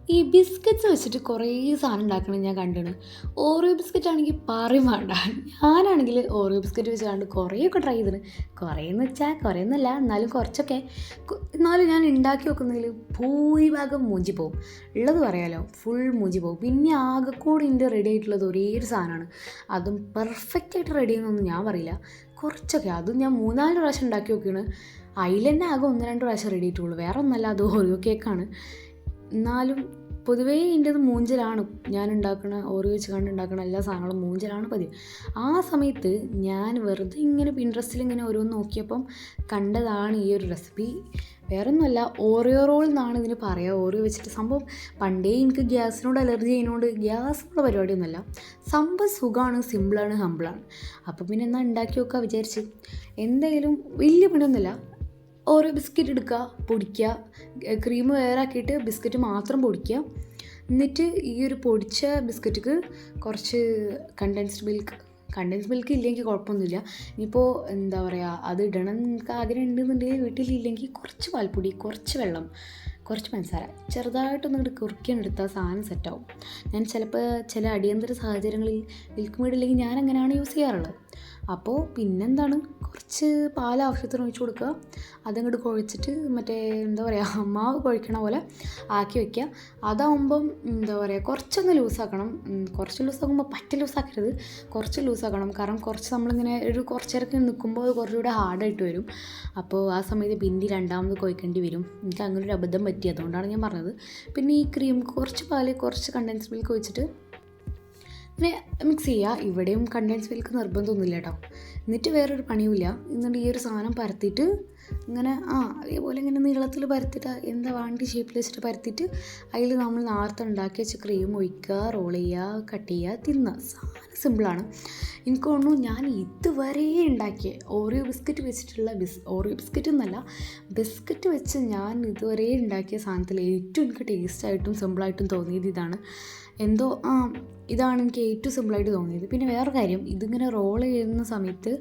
ഈ ബിസ്ക്കറ്റ്സ് വെച്ചിട്ട് കുറേ സാധനം ഉണ്ടാക്കണത് ഞാൻ കണ്ടിണ്. ഓറിയോ ബിസ്ക്കറ്റ് ആണെങ്കിൽ പറയും വേണ്ട. ഞാനാണെങ്കിൽ ഓറിയോ ബിസ്ക്കറ്റ് വെച്ചാണ്ട് കുറേയൊക്കെ ട്രൈ ചെയ്തിന്. കുറേയെന്ന് വെച്ചാൽ കുറേയൊന്നുമല്ല, എന്നാലും കുറച്ചൊക്കെ. എന്നാലും ഞാൻ ഉണ്ടാക്കി വെക്കുന്നതിൽ ഭൂരിഭാഗം മൂഞ്ചി പോകും. ഉള്ളത് പറയാലോ, ഫുൾ മൂഞ്ചി പോകും. പിന്നെ ആകെ കൂടി എൻ്റെ റെഡി ആയിട്ടുള്ളത് ഒരേ ഒരു സാധനമാണ്. അതും പെർഫെക്റ്റായിട്ട് റെഡി ചെയ്യുന്നൊന്നും ഞാൻ പറയില്ല. കുറച്ചൊക്കെ, അതും ഞാൻ 3-4 പ്രാവശ്യം ഉണ്ടാക്കി നോക്കിയാണ്. അതിൽ തന്നെ ആകെ 1-2 പ്രാവശ്യം റെഡി ആയിട്ടുള്ളൂ. വേറെ ഒന്നല്ല, അത് ഓറിയോ കേക്കാണ്. എന്നാലും പൊതുവേ ഇതിൻ്റെത് മൂഞ്ചലാണ്. ഞാൻ ഉണ്ടാക്കുന്ന ഓറിയോ വെച്ച് കണ്ട് ഉണ്ടാക്കുന്ന എല്ലാ സാധനങ്ങളും മൂഞ്ചലാണ് പതിവ്. ആ സമയത്ത് ഞാൻ വെറുതെ ഇങ്ങനെ പിൻട്രസ്റ്റിൽ ഇങ്ങനെ ഓരോന്ന് നോക്കിയപ്പം കണ്ടതാണ് ഈ ഒരു റെസിപ്പി. വേറൊന്നുമല്ല, ഓറിയോ റോൾ എന്നാണ് ഇതിന് പറയുക. ഓറിയോ വെച്ചിട്ട് സംഭവം പണ്ടേ എനിക്ക് ഗ്യാസിനോട് അലർജി ചെയ്യുന്നതുകൊണ്ട് ഗ്യാസിനുള്ള പരിപാടിയൊന്നുമല്ല. സംഭവം സുഖമാണ്, സിമ്പിളാണ്, ഹമ്പിളാണ്. അപ്പോൾ പിന്നെ എന്നാൽ ഉണ്ടാക്കി നോക്കുക വിചാരിച്ച്. എന്തായാലും വലിയ പണിയൊന്നുമില്ല. ഓരോ ബിസ്ക്കറ്റ് എടുക്കുക, പൊടിക്കുക, ക്രീം വേറെ ആക്കിയിട്ട് ബിസ്ക്കറ്റ് മാത്രം പൊടിക്കുക. എന്നിട്ട് ഈ ഒരു പൊടിച്ച ബിസ്ക്കറ്റിക്ക് കുറച്ച് കണ്ടൻസ്ഡ് മിൽക്ക് ഇല്ലെങ്കിൽ കുഴപ്പമൊന്നുമില്ല. ഇനിയിപ്പോൾ എന്താ പറയുക, അത് ഇടണം നിങ്ങൾക്ക് ആഗ്രഹം ഉണ്ടെന്നുണ്ടെങ്കിൽ വീട്ടിലില്ലെങ്കിൽ കുറച്ച് പാൽപ്പൊടി, കുറച്ച് വെള്ളം, കുറച്ച് പഞ്ചസാര ചെറുതായിട്ടൊന്നും ഇങ്ങോട്ട് കുറുക്കിയെടുത്താൽ സാധനം സെറ്റാവും. ഞാൻ ചിലപ്പോൾ ചില അടിയന്തര സാഹചര്യങ്ങളിൽ മിൽക്ക് മെയ്ഡ് ഇല്ലെങ്കിൽ ഞാൻ അങ്ങനെയാണ് യൂസ് ചെയ്യാറുള്ളത്. അപ്പോൾ പിന്നെന്താണ്, കുറച്ച് പാൽ ആവശ്യത്തിന് ഒഴിച്ച് കൊടുക്കുക. അതങ്ങോട്ട് കുഴച്ചിട്ട് മറ്റേ എന്താ പറയുക, മാവ് കുഴക്കണ പോലെ ആക്കി വയ്ക്കുക. അതാവുമ്പം എന്താ പറയുക, കുറച്ചൊന്ന് ലൂസാക്കണം. കുറച്ച് ലൂസാക്കുമ്പോൾ പറ്റ ലൂസാക്കരുത്, കുറച്ച് ലൂസാക്കണം. കാരണം കുറച്ച് നമ്മളിങ്ങനെ ഒരു കുറച്ചേരൊക്കെ നിൽക്കുമ്പോൾ കുറച്ചുകൂടെ ഹാർഡായിട്ട് വരും. അപ്പോൾ ആ സമയത്ത് പിന്നെ രണ്ടാമത് കുഴക്കേണ്ടി വരും. എനിക്ക് അങ്ങനെ ഒരു അബദ്ധം പറ്റി, അതുകൊണ്ടാണ് ഞാൻ പറഞ്ഞത്. പിന്നെ ഈ ക്രീം, കുറച്ച് പാല്, കുറച്ച് കണ്ടൻസ്ഡ് മിൽക്ക് ഒഴിച്ചിട്ട് ഇങ്ങനെ മിക്സ് ചെയ്യുക. ഇവിടെയും കണ്ടൻസ് മിൽക്ക് നിർബന്ധമൊന്നുമില്ല കേട്ടോ. എന്നിട്ട് വേറൊരു പണിയുമില്ല. എന്നിട്ട് ഈ ഒരു സാധനം പരത്തിയിട്ട് ഇങ്ങനെ അതേപോലെ ഇങ്ങനെ നീളത്തിൽ പരത്തിയിട്ട് എന്താ വേണ്ടി ഷേപ്പിൽ വെച്ചിട്ട് പരത്തിയിട്ട് അതിൽ നമ്മൾ നേരത്തെ ഉണ്ടാക്കി വെച്ച ക്രീം ഒഴിക്കുക, റോൾ ചെയ്യുക, കട്ട് ചെയ്യുക, തിന്നുക. സാധനം സിമ്പിളാണ്. എനിക്ക് തോന്നുന്നു ഞാൻ ഇതുവരെ ഉണ്ടാക്കിയ ഓറിയോ ബിസ്ക്കറ്റ് വെച്ചിട്ടുള്ള ഓറിയോ ബിസ്ക്കറ്റ് എന്നല്ല, ബിസ്ക്കറ്റ് വെച്ച് ഞാൻ ഇതുവരെ ഉണ്ടാക്കിയ സാധനത്തിൽ ഏറ്റവും എനിക്ക് ടേസ്റ്റായിട്ടും സിമ്പിളായിട്ടും തോന്നിയത് ഇതാണ്. എന്തോ ഇതാണ് എനിക്ക് ഏറ്റവും സിമ്പിളായിട്ട് തോന്നിയത്. പിന്നെ വേറെ കാര്യം, ഇതിങ്ങനെ റോൾ ചെയ്യുന്ന സമയത്ത്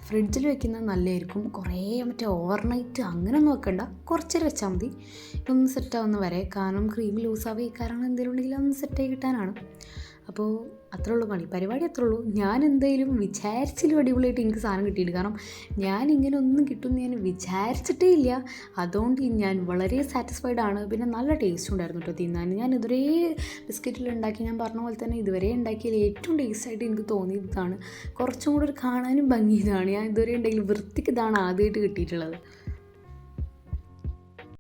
ഫ്രിഡ്ജിൽ വെക്കുന്നത് നല്ലതായിരിക്കും. കുറേ മറ്റേ ഓവർനൈറ്റ് അങ്ങനെയൊന്നും വെക്കണ്ട, കുറച്ചേരം വെച്ചാൽ മതി ഇതൊന്ന് സെറ്റാവുന്ന വരെ. കാരണം ക്രീം ലൂസാവേ, കാരണം എന്തെങ്കിലും ഉണ്ടെങ്കിൽ അതൊന്ന് സെറ്റായി കിട്ടാനാണ്. അപ്പോൾ അത്രേ ഉള്ളൂ പരിപാടി അത്രേ ഉള്ളൂ. ഞാൻ എന്തായാലും വിചാരിച്ചിലും അടിപൊളിയായിട്ട് എനിക്ക് സാധനം കിട്ടിയിട്ട്. കാരണം ഞാൻ ഇങ്ങനെ ഒന്നും കിട്ടുമെന്ന് ഞാൻ വിചാരിച്ചിട്ടേ ഇല്ല. അതുകൊണ്ട് ഞാൻ വളരെ സാറ്റിസ്ഫൈഡ് ആണ്. പിന്നെ നല്ല ടേസ്റ്റ് ഉണ്ടായിരുന്നു കേട്ടോ തിന്നാൻ. ഞാൻ ഇതുവരെ ബിസ്ക്കറ്റിലുണ്ടാക്കി, ഞാൻ പറഞ്ഞ പോലെ തന്നെ ഇതുവരെ ഉണ്ടാക്കിയതിൽ ഏറ്റവും ടേസ്റ്റായിട്ട് എനിക്ക് തോന്നിയത് ഇതാണ്. കുറച്ചും കൂടെ ഒരു കാണാനും ഭംഗി ഇതാണ്. ഞാൻ ഇതുവരെ ഉണ്ടെങ്കിൽ വൃത്തിക്ക് ഇതാണ് ആദ്യമായിട്ട് കിട്ടിയിട്ടുള്ളത്.